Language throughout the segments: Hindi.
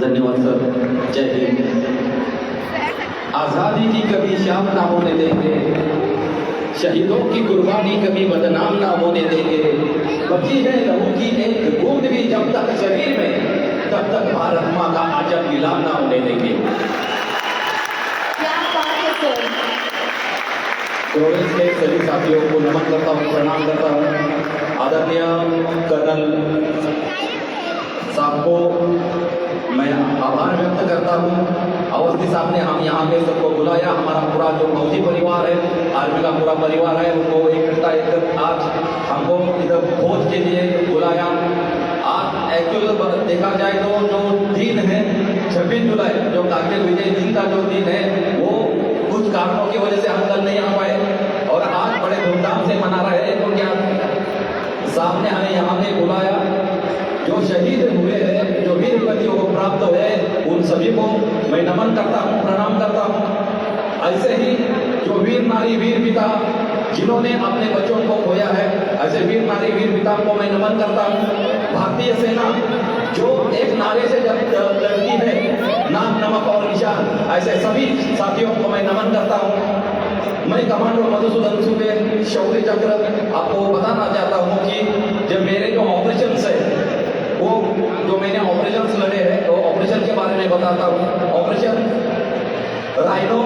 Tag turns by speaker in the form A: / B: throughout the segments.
A: धन्यवाद सर। जय हिंद। आज़ादी की कभी शाम ना होने देंगे, शहीदों की कुर्बानी कभी बदनाम ना होने देंगे। बची है लहू की एक बूंद भी जब तक शरीर में, तब तक भारत माँ का आजम नीलाम ना होने देंगे।
B: क्या बात है सर।
A: प्रोविंस के सभी साथियों को नमन करता हूँ, प्रणाम करता हूँ। आदरणीय कर्नल साहब को मैं आभार व्यक्त करता हूँ। अवस्थी साहब ने हम यहाँ पे सबको बुलाया, हमारा पूरा जो फौजी परिवार है, आर्मी का पूरा परिवार है, उनको इकट्ठा एक आज हमको इधर भोज के लिए बुलाया। आज एक्चुअल देखा जाए तो जो दिन है 26 जुलाई, जो कारगिल विजय दिन का जो दिन है, वो कुछ कारणों की वजह से हम कल नहीं आ पाए और आज बड़े धूमधाम से मना रहे हैं। तो क्या साहब ने हमें यहाँ पे बुलाया, जो शहीद हुए हैं, जो वीर गतियों को प्राप्त हुए, उन सभी को मैं नमन करता हूँ, प्रणाम करता हूँ। ऐसे ही जो वीर नारी वीर पिता जिन्होंने अपने बच्चों को खोया है, ऐसे वीर नारी वीर पिता को मैं नमन करता हूँ। भारतीय सेना जो एक नारे से जब लड़ती है, नाम नमक और निशान, ऐसे सभी साथियों को मैं नमन करता हूँ। मैं कमांडो मधुसूदन सुबे शौर्य चक्र आपको बताना चाहता हूँ कि जब मेरे जो ऑपरेशन है, वो जो मैंने ऑपरेशन लड़े हैं, तो ऑपरेशन के बारे में बताता हूँ। ऑपरेशन राइनो,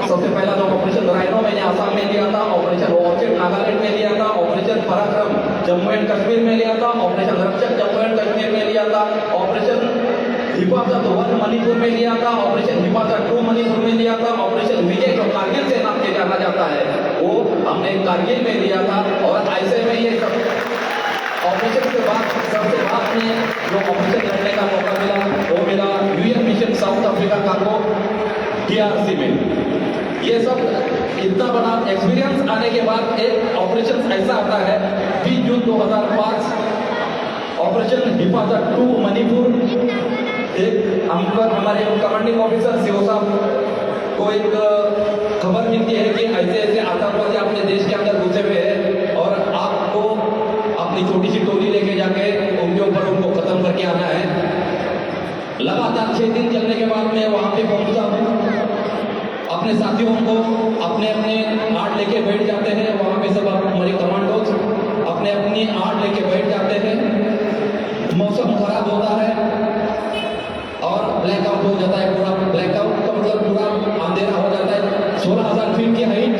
A: सबसे पहला जो ऑपरेशन राइनो मैंने आसाम में लिया था, ऑपरेशन ऑर्चिड नागालैंड में लिया था, ऑपरेशन पराक्रम जम्मू एंड कश्मीर में लिया था, ऑपरेशन रक्षक जम्मू एंड कश्मीर में लिया था, ऑपरेशन हिफाजत 1 मणिपुर में लिया था, ऑपरेशन हिफाजत 2 मणिपुर में लिया था, ऑपरेशन विजय जो कारगिल से नाम से जाना जाता है, वो हमने कारगिल में लिया था। और ऐसे में ये सब ऑपरेशन के बाद सबसे बाद में जो ऑपरेशन लड़ने का मौका मिला, वो मिला यूएन मिशन साउथ अफ्रीका का को DRC में। ये सब इतना बड़ा एक्सपीरियंस आने के बाद एक ऑपरेशन ऐसा आता है 20 जून 2005, ऑपरेशन हिफाजत 2 मणिपुर। एक हम पर हमारे कमांडिंग ऑफिसर सीओ साहब को एक खबर मिलती है कि ऐसे ऐसे आतंकवादी अपने देश के अंदर घुसे हुए हैं और आपको अपनी छोटी सी टोली लेके जाके उनके ऊपर उनको खत्म करके आना है। लगातार 6 दिन चलने के बाद मैं वहां पे पहुंचता हूँ, अपने साथियों को अपने अपने आर्ट लेके बैठ जाते हैं। वहां पे सब हमारे कमांडोज अपने अपनी आर्ट लेके बैठ जाते हैं। मौसम खराब होता है और ब्लैकआउट हो जाता है, पूरा ब्लैकआउट का मतलब पूरा अंधेरा हो जाता है। 16,000 फीट की हाइट,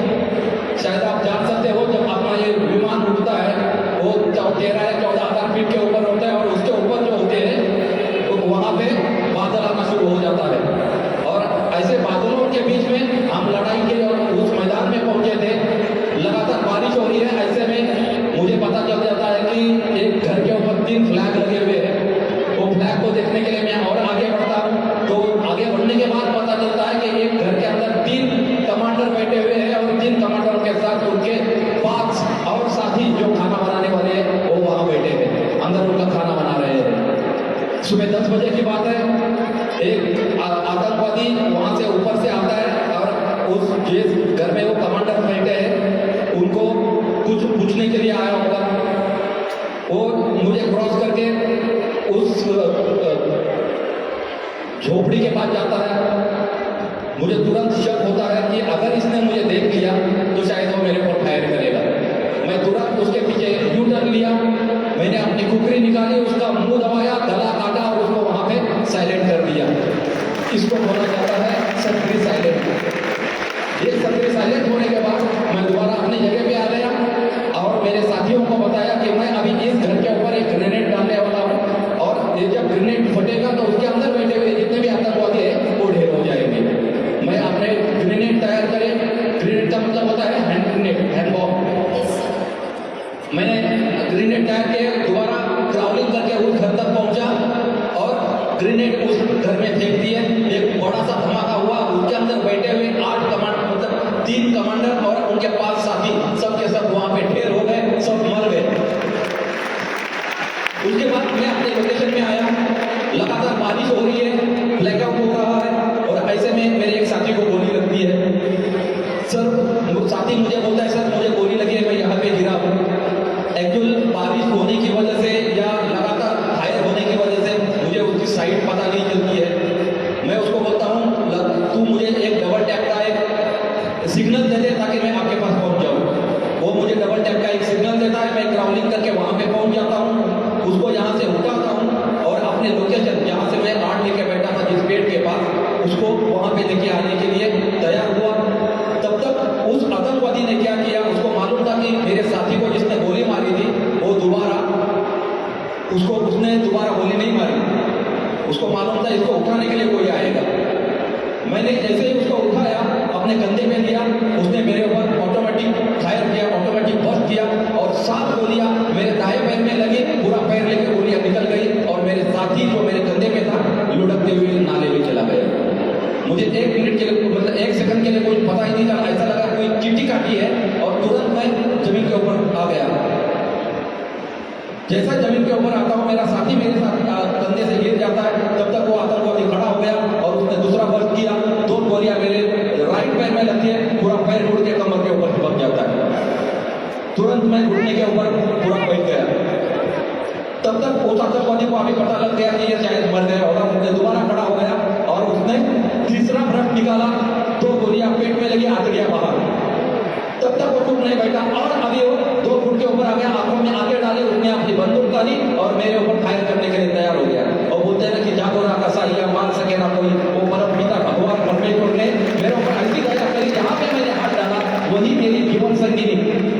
A: शायद आप जान सकते हो, जब अपना ये विमान उड़ता है वो 13 या 14,000 फीट के ऊपर होता है और उसके ऊपर जो होते हैं तो वहां पे बादल आना शुरू हो जाता है। और ऐसे बादलों के बीच में हम लड़ाई के उस मैदान में पहुंचे थे। लगातार बारिश हो रही है। ऐसे में मुझे पता चल जाता है कि एक घर के ऊपर 3 फ्लैग लगे हुए हैं। वो फ्लैग को देखने के लिए मैं और आगे बढ़ता हूँ, तो आगे बढ़ने के बाद पता चलता है कि एक घर के अंदर 3 कमांडर बैठे हुए हैं और 3 कमांडरों के साथ उनके 5 और साथी जो खाना बनाने वाले हैं वो वहां बैठे हैं, अंदर उनका खाना बना रहे हैं। सुबह 10 बजे की बात है, एक आतंकवादी वहां से ऊपर से आता है और उस जिस घर में वो कमांडर बैठे हैं उनको कुछ पूछने के लिए आया होगा। वो मुझे क्रॉस करके उस झोपड़ी के पास जाता है। मुझे तुरंत शक होता है कि अगर इसने मुझे देख लिया तो शायद वो मेरे ऊपर फायर करेगा। मैं तुरंत उसके पीछे यू टर्न लिया, मैंने अपनी कुकरी निकाली, उसका मुंह दबाया, गला काटा और उसको वहां पे साइलेंट कर दिया। इसको बोला जाता है सक्रिय साइलेंट। ये सक्रिय साइलेंट होने के बाद मैं दोबारा अपनी जगह पे आ गया और मेरे साथियों को बताया कि मैं अभी इस घर के ऊपर एक ग्रेनेड डालने वाला हूँ और ये जब ग्रेनेड फटेगा तो उसके अंदर बैठे हुए जितने भी आतंकवादी हैं वो ढेर हो जाएंगे। मैं अपने ग्रेनेड तैयार करें, ग्रेनेड का मतलब होता है हैंड ग्रेनेड, हैंड बॉम्ब। मैंने ग्रेनेड तैयार किया, दोबारा क्राउलिंग करके उस घर तक पहुंचा और ग्रेनेड उस घर में फेंक दिए। एक बड़ा सा धमाका हुआ, उसके अंदर बैठे हुए 8 कमांडर, मतलब 3 कमांडर और उनके 5 साथी सब के सब वहां पे ढेर हो गए, सब मर गए। उसके बाद मैं अपने लोकेशन में आया, लगातार बारिश हो रही है, ब्लैकआउट हो रहा है और ऐसे में मेरे एक साथी को गोली लगती है। सर, साथी मुझे बोलता है सर मुझे गोली लगी है, मैं यहाँ पे गिरा हूँ। एक्चुअल बारिश होने की वजह से या लगातार फायर होने की वजह से मुझे उसकी साइड पता नहीं चलती है। उसको मालूम था इसको उठाने के लिए कोई आएगा। मैंने जैसे ही उसको उठाया, अपने कंधे में लिया, उसने मेरे ऊपर ऑटोमेटिक फायर किया, ऑटोमेटिक बस्ट किया और 7 गोलियां मेरे दाएं पैर में लगी। पूरा पैर लेकर गोलियां निकल गई और मेरे साथी जो मेरे कंधे में था लुढ़कते हुए नाले में चला गया। मुझे 1 मिनट के लिए, मतलब 1 सेकंड के लिए कुछ पता ही नहीं चला। ऐसा लगा कोई चींटी काटी है और तुरंत मैं जमीन के ऊपर आ गया। जैसा जमीन के ऊपर आता हूँ, मेरा साथी मेरे साथ कंधे से गिर जाता है, तब तक वो आतंकवादी खड़ा हो गया और उसने दूसरा बस्ट किया। 2 गोलियां मेरे राइट पैर में लगती है, पूरा पैर उड़ के कमर के ऊपर चिपक जाता है। तुरंत मैं घुटने के ऊपर पूरा बैठ गया। तब तक उस आतंकवादी को अभी पता लग गया कि ये शायद मर गया होगा। उसने दोबारा खड़ा हो गया और उसने तीसरा ब्रश निकाला, 2 गोलियां पेट में लगी, आंतड़ियां बाहर। तब तक वो चुप नहीं बैठा और अभी वो 2 फुट के ऊपर आ गया, आंखों में आगे डाले, उसने अपनी बंदूक डाली और मेरे ऊपर फायर करने के लिए तैयार हो गया। और बोलते हैं कि जागो ना कसा या मान सके ना कोई, वो परम पिता भगवान परमेश्वर ने मेरे ऊपर ऐसी दया करी, जहाँ पे मैंने हाथ डाला वही मेरी जीवन संगिनी,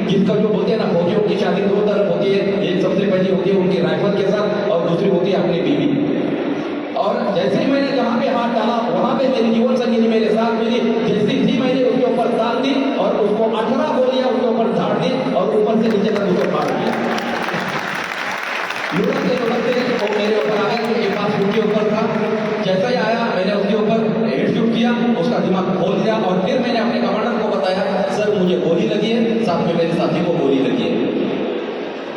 A: जिसका जो बोलते हैं ना फौजियों की शादी 2 तरफ होती है, एक सबसे पहली होती है उनकी राइफल के साथ और दूसरी होती है अपनी बीवी। और जैसे ही मैंने जहाँ पे हाथ डाला वहाँ पे मेरी जीवन संगिनी मेरे साथ मिली। जैसी थी मैंने उसके ऊपर ताल दी और उसको 18 गोलियां उसके ऊपर झाड़ दी और ऊपर से नीचे तक उसको फाड़ दिया। लुढ़कते वो मेरे ऊपर आ गया, उसके पास उसके ऊपर था। जैसा ही आया मैंने उसके ऊपर हेड शूट किया, उसका दिमाग खोल दिया और फिर मैंने अपने कमांडर को बताया, सर मुझे गोली लगी है, साथ में मेरे साथी को गोली लगी है।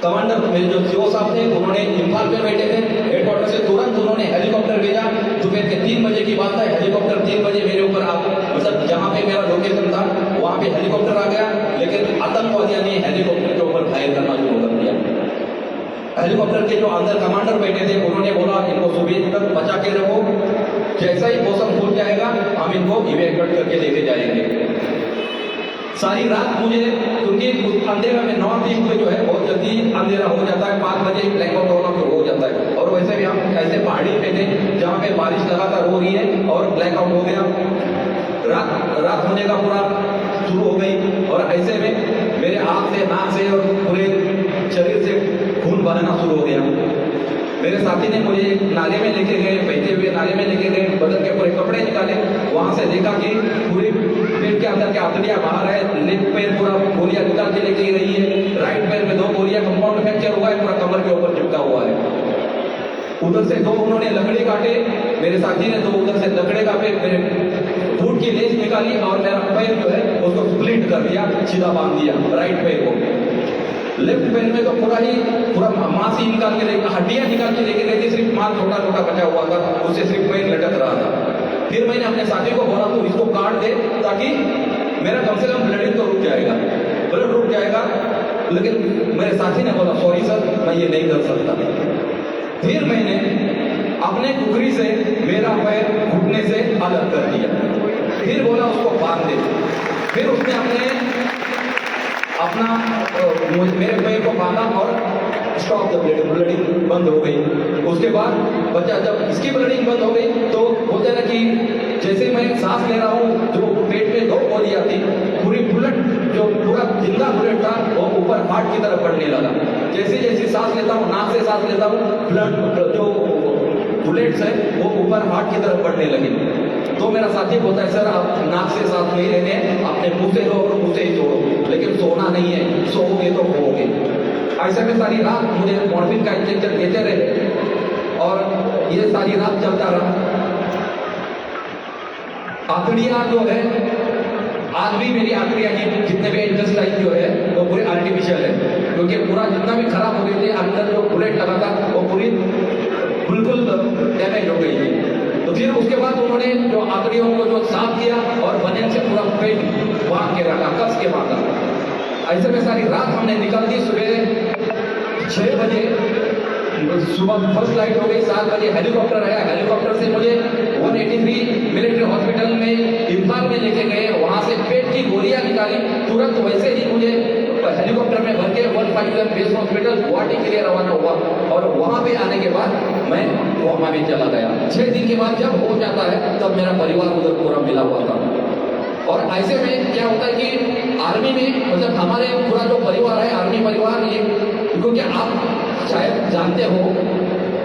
A: कमांडर मेरे जो सीओ साहब थे उन्होंने इम्फाल में बैठे थे, हेडक्वार्टर से तुरंत उन्होंने हेलीकॉप्टर भेजा। दोपहर के 3 बजे की बात है, हेलीकॉप्टर 3 बजे मेरे ऊपर मतलब जहाँ पे मेरा लोकेशन था वहाँ पे हेलीकॉप्टर आ गया। लेकिन आतंकवादियों ने हेलीकॉप्टर के ऊपर फायर करना शुरू कर दिया। हेलीकॉप्टर के जो अंदर कमांडर बैठे थे उन्होंने बोला इनको सुबह तक बचा के रखो, जैसा ही मौसम खुल जाएगा हम इनको इवैक्यूएट करके लेके जाएंगे। सारी रात मुझे, क्योंकि अंधेरा में नॉर्थ ईस्ट में जो है बहुत जल्दी अंधेरा हो जाता है, 5 बजे ब्लैकआउट होना शुरू हो जाता है। और वैसे भी हम ऐसे पहाड़ी पे थे जहाँ पे बारिश लगातार हो रही है और ब्लैकआउट हो गया। रात होने का पूरा शुरू हो गई और ऐसे में मेरे आँख से, नाक से और पूरे शरीर से खून बहना शुरू हो गया। मेरे साथी ने मुझे नाले में लेके गए, बहते हुए नाले में लेके गए, बदन के पूरे कपड़े निकाले, वहां से देखा कि पूरी पेट के अंदर के आंतड़ियां बाहर है, लेफ्ट पैर पूरा गोलियां निकाल के लेके रही है, राइट पैर में 2 गोलियां कंपाउंड फ्रैक्चर हुआ है, पूरा कमर के ऊपर चिपका हुआ है। उधर से 2 उन्होंने लकड़े काटे, मेरे साथी ने 2 उधर से लकड़े काटे, मेरे बूट की लेस निकाली और मेरा पैर जो है उसको स्प्लिट कर दिया, सीधा बांध दिया राइट पैर को। लेफ्ट पैर में तो पूरा मांस ही निकाल के लेके, हड्डियां निकाल के लेके गए थे, सिर्फ मांस छोटा छोटा बचा हुआ था, उससे सिर्फ पैर लटक रहा था। फिर मैंने अपने साथी को बोला तू इसको काट दे ताकि मेरा कम से कम ब्लडिंग तो रुक जाएगा, ब्लड रुक जाएगा। लेकिन मेरे साथी ने बोला सॉरी सर मैं ये नहीं कर सकता। फिर मैंने अपने कुकरी से मेरा पैर घुटने से अलग कर दिया, फिर बोला उसको बांध दे। फिर उसने अपना मेरे पैर को बांधा और स्टॉप द ब्लीडिंग बंद हो गई। उसके बाद बच्चा जब इसकी ब्लीडिंग बंद हो गई तो बोलते ना कि जैसे मैं सांस ले रहा हूँ, जो पेट में 2 गोलियां थी, पूरी बुलेट जो पूरा जिंदा बुलेट था वो ऊपर हार्ट की तरफ बढ़ने लगा। जैसे जैसे सांस लेता हूँ, नाक से सांस लेता हूँ, ब्लड जो बुलेट्स है वो ऊपर हार्ट की तरफ बढ़ने लगे। तो मेरा साथी बोलता है सर आप नाक से सांस नहीं लेने, अपने मुंह से लो और मुंह से ही छोड़ो, लेकिन सोना नहीं है, सोओगे तो खोओगे। ऐसे में सारी रात मुझे मॉर्फिन का इंजेक्शन देते रहे और ये सारी रात चलता रहा। आंतड़ियां जो है आज भी मेरी आंतड़ियां की जितने भी इंटेस्टाइन जो है वो पूरे आर्टिफिशियल है, क्योंकि पूरा जितना भी खराब हो गए थे, अंदर जो बुलेट लगा था वो पूरी बिल्कुल डैमेज हो गई थी। तो फिर उसके बाद उन्होंने जो आंतड़ियों को जो साफ किया और बनियान से पूरा पेट बांध के रखा, कस के बांधा। ऐसे में सारी रात हमने निकाल दी। सुबह 6 बजे सुबह फर्स्ट लाइट हो गई, 7 बजे हेलीकॉप्टर आया। हेलीकॉप्टर से मुझे 183 मिलिट्री हॉस्पिटल में इम्फाल में लेके गए, वहां से पेट की गोलियां निकाली। तुरंत वैसे ही मुझे हेलीकॉप्टर में भर के 157 बेस हॉस्पिटल गुवाहाटी के लिए रवाना हुआ और वहां पे आने के बाद मैं कोमा में चला गया। 6 दिन के बाद जब हो जाता है तब मेरा परिवार उधर पूरा मिला हुआ था। और ऐसे में क्या होता है कि आर्मी में मतलब हमारे पूरा जो परिवार है, आर्मी परिवार, ये क्योंकि आप शायद जानते हो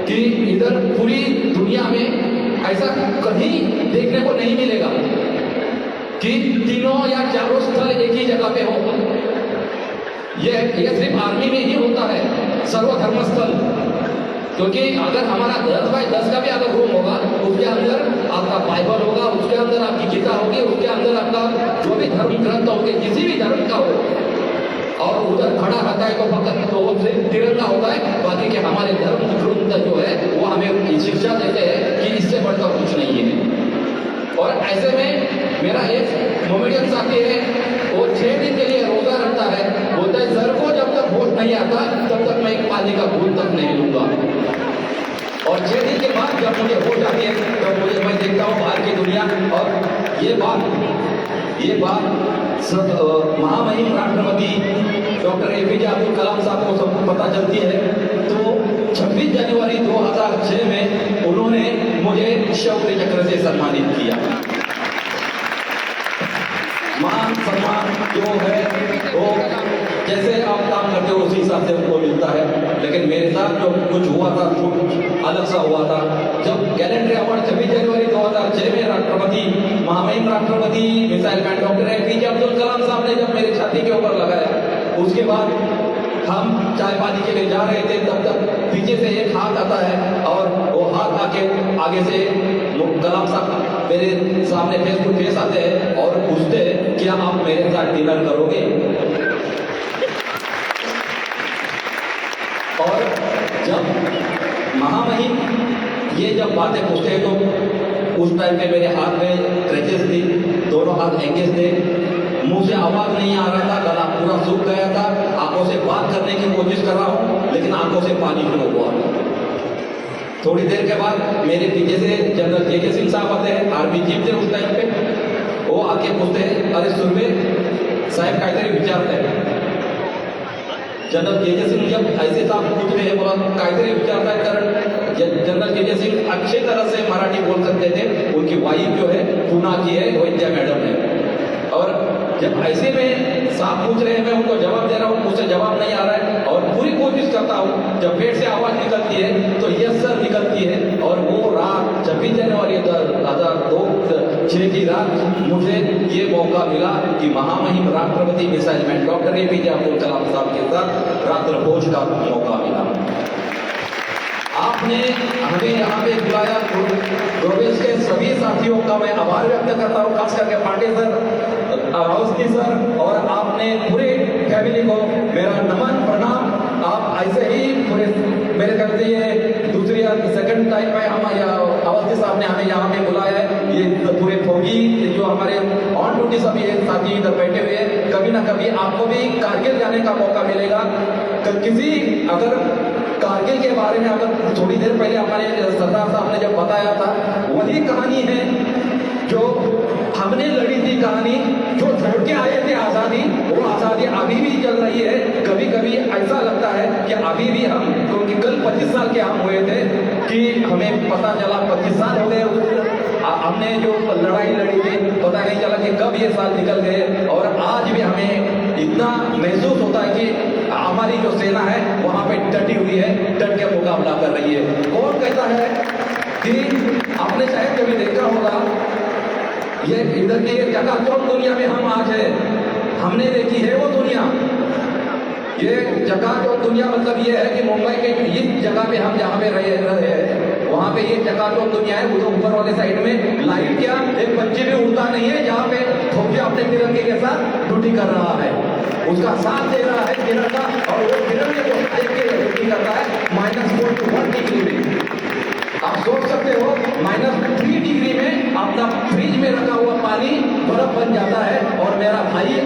A: कि इधर पूरी दुनिया में ऐसा कहीं देखने को नहीं मिलेगा कि तीनों या चारों स्थल एक ही जगह पे हो। ये सिर्फ आर्मी में ही होता है, सर्वधर्म स्थल। क्योंकि अगर हमारा 10x10 का भी अगर रूम होगा, उसके अंदर आपका बाइबल होगा, उसके अंदर आपकी गीता होगी, उसके अंदर आपका जो भी धर्म ग्रंथ होंगे, किसी भी धर्म का हो, और उधर खड़ा रहता है तो फकत तो वो सिर्फ तिरंगा होता है। बाकी के हमारे धर्म ग्रंथ जो है वो हमें शिक्षा देते हैं कि इससे बढ़कर कुछ नहीं है। और ऐसे में मेरा एक मोमेडियन साथी है, वो 6 दिन के लिए रोजा रखता है। बोलता है सर को जब तक होश नहीं आता तब तक मैं एक पानी का घूंट तक नहीं लूंगा। और 6 दिन के बाद जब मुझे होश आती है तो मुझे मैं देखता हूँ बाहर की दुनिया। और ये बात सब महामहिम राष्ट्रपति डॉक्टर APJ अब्दुल कलाम साहब को सब पता चलती है। तो 26 जनवरी 2006 में उन्होंने मुझे शौर्य चक्र से सम्मानित किया। मान सम्मान जो है वो जैसे आप काम करते हो उसी हिसाब से उनको मिलता है। लेकिन मेरे साथ जो कुछ हुआ था कुछ अलग सा हुआ था। जब गैलेंट्री अवार्ड 26 जनवरी 2006 में राष्ट्रपति महामहिम राष्ट्रपति missile man doctor APJ Abdul Kalam साहब ने जब मेरे छाती के ऊपर लगाया, उसके बाद हम चाय पानी के लिए जा रहे थे, तब तक पीछे से एक हाथ आता है और वो हाथ आके आगे से कलाम साहब मेरे सामने फेस टू फेस आते हैं और पूछते हैं क्या आप मेरे साथ डिनर करोगे। और जब महामहिम ये जब बातें पूछते हैं तो उस टाइम पे मेरे हाथ में क्रचेस थी, दोनों हाथ एंगेज थे, मुंह से आवाज नहीं आ रहा था, गला पूरा सूख गया था। आंखों से बात करने की कोशिश कर रहा हूं लेकिन आंखों से पानी फ्लो हुआ। थोड़ी देर के बाद मेरे पीछे से जनरल KK सिंह साहब आते हैं, आर्मी चीफ थे उस टाइम पे। वो आके पूछते हैं अरे सुरवे साहब काहीतरी विचारते हैं। जनरल KK सिंह जब ऐसे साहब पूछ रहे हैं, बोला काहीतरी विचारता है, कारण जनरल KK सिंह अच्छे तरह से मराठी बोल सकते थे। उनकी वाइफ जो है पूना की है, वैद्या मैडम है। और जब ऐसे में साहब पूछ रहे हैं, मैं उनको जवाब दे रहा हूँ, मुझसे जवाब नहीं आ रहा है और पूरी कोशिश करता हूँ। जब पेट से आवाज निकलती है तो यस सर निकलती है। और वो रात 26 जनवरी 2006 की रात मुझे ये मौका मिला कि महामहिम राष्ट्रपति missile man doctor APJ Abdul Kalam साहब के साथ रात्र भोज का मौका मिला। आपने हमें यहाँ पे बुलाया, प्रोविंस के सभी साथियों का मैं आभार व्यक्त करता हूँ, खास करके पांडे सर, अवस्थी सर और आपने पूरे फैमिली को मेरा नमन प्रणाम। आप ऐसे ही पूरे मेरे करते ये दूसरी सेकंड टाइम में हम अवस्थी साहब ने हमें यहाँ पे बुलाया है। ये पूरे फौजी जो हमारे ऑन ड्यूटी सभी साथी इधर बैठे हुए हैं, कभी ना कभी आपको भी कारगिल जाने का मौका मिलेगा। किसी अगर कारगिल के बारे में अगर थोड़ी देर पहले हमारे सरदार साहब ने जब बताया था, वही कहानी है जो हमने लड़ी थी, कहानी जो छोड़ के आए थे आजादी, वो आजादी अभी भी चल रही है। कभी कभी ऐसा लगता है कि अभी भी हम, क्योंकि कल 25 साल के हम हुए थे कि हमें पता चला 25 साल हो गए हमने जो लड़ाई लड़ी थी, पता नहीं चला कि कब ये साल निकल गए। और आज भी हमें इतना महसूस होता है कि हमारी जो सेना है वहां पे डटी हुई है, डट के मुकाबला कर रही है। कौन कहता है कि आपने शायद कभी देखा होगा ये इधर की ये चकाचौंध दुनिया में हम आज है, हमने देखी है वो दुनिया। ये चकाचौंध दुनिया मतलब ये है कि मुंबई के इस जगह पे हम जहाँ पे रहे हैं वहाँ पे ये चकाचौंध दुनिया है। वो ऊपर वाले साइड में लाइट क्या एक पंछी भी उड़ता नहीं है, जहाँ पे फौजी अपने तिरंगे के साथ ड्यूटी कर रहा है, उसका साथ दे रहा है तिरंगा। और वो तिरंगे को देख के ड्यूटी करता है -41 डिग्री में। आप सोच सकते हो -3 डिग्री में अपना फ्रिज में रखा हुआ पानी बर्फ बन जाता है। और मेरा भाई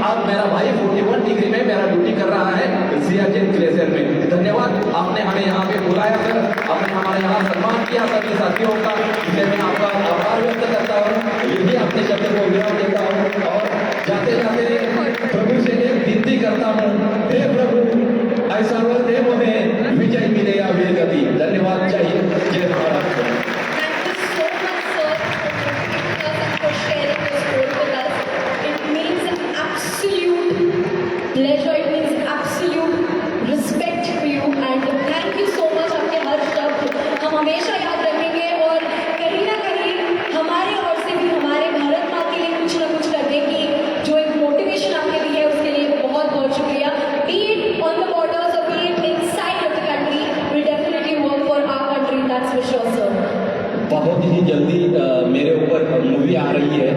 A: आज मेरा भाई 41 डिग्री में मेरा ड्यूटी कर रहा है सियाचिन ग्लेशियर में। धन्यवाद, आपने हमें यहाँ पे बुलाया सर, आपने हमारे यहाँ सम्मान किया सभी साथियों का, इसलिए मैं आपका आभार व्यक्त करता हूँ। यही अपने शब्द को विराम देता हूँ और जाते जाते प्रभु से एक विनती करता हूँ, हे प्रभु ऐसा वर दे हमें विजय मिले या वीर गति। धन्यवाद, जय हिंद, जय Bharat.
B: Pleasure, it means absolute respect for you, and thank you so much that's for sure, sir.
A: बहुत ही जल्दी मेरे ऊपर मूवी आ रही है।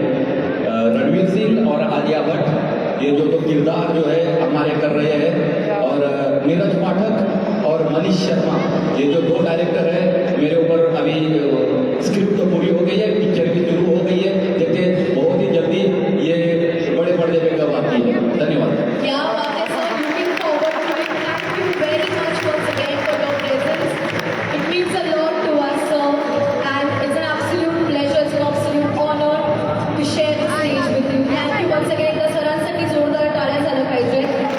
A: रणवीर सिंह और आलिया भट्ट ये जो किरदार जो है हमारे कर रहे हैं, और नीरज पाठक और मनीष शर्मा ये जो दो डायरेक्टर हैं